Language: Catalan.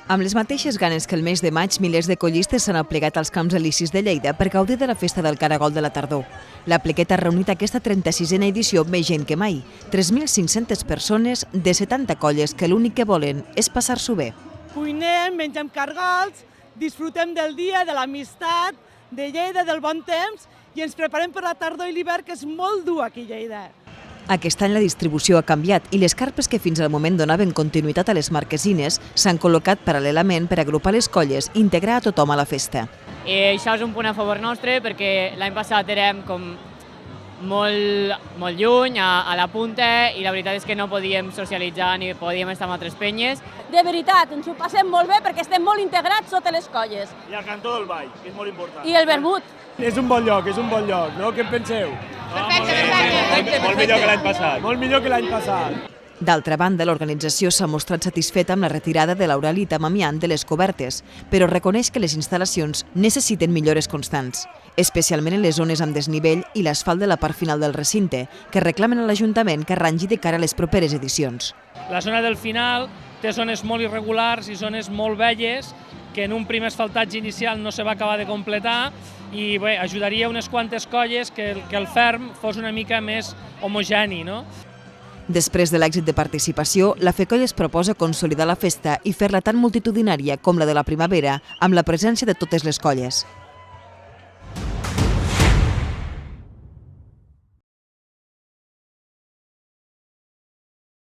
Amb les mateixes ganes que el mes de maig, milers de collistes s'han aplegat als camps elicis de Lleida per gaudir de la festa del caragol de la tardor. La plequeta ha reunit aquesta 36a edició amb més gent que mai. 3.500 persones de 70 colles que l'únic que volen és passar-s'ho bé. Cuinem, mengem cargols, disfrutem del dia, de l'amistat, de Lleida, del bon temps i ens preparem per la tardor i l'hivern, que és molt dur aquí a Lleida. Aquest any la distribució ha canviat i les carpes que fins al moment donaven continuïtat a les marquesines s'han col·locat paral·lelament per agrupar les colles i integrar a tothom a la festa. I això és un punt a favor nostre perquè l'any passat érem com molt lluny, a la punta, i la veritat és que no podíem socialitzar ni podíem estar amb altres penyes. De veritat, ens ho passem molt bé perquè estem molt integrats sota les colles. I el cantó del ball, que és molt important. I el vermut. És un bon lloc, no? Què en penseu? Perfecte. Molt millor que l'any passat. Molt millor que l'any passat. D'altra banda, l'organització s'ha mostrat satisfeta amb la retirada de l'uralita amb amiant de les cobertes, però reconeix que les instal·lacions necessiten millores constants, especialment en les zones amb desnivell i l'asfalt de la part final del recinte, que reclamen a l'Ajuntament que arrangi de cara a les properes edicions. La zona del final té zones molt irregulars i zones molt velles que en un primer asfaltatge inicial no se va acabar de completar i bé, ajudaria unes quantes colles que el ferm fos una mica més homogeni, no? Després de l'èxit de participació, la FECOLL proposa consolidar la festa i fer-la tan multitudinària com la de la primavera, amb la presència de totes les colles.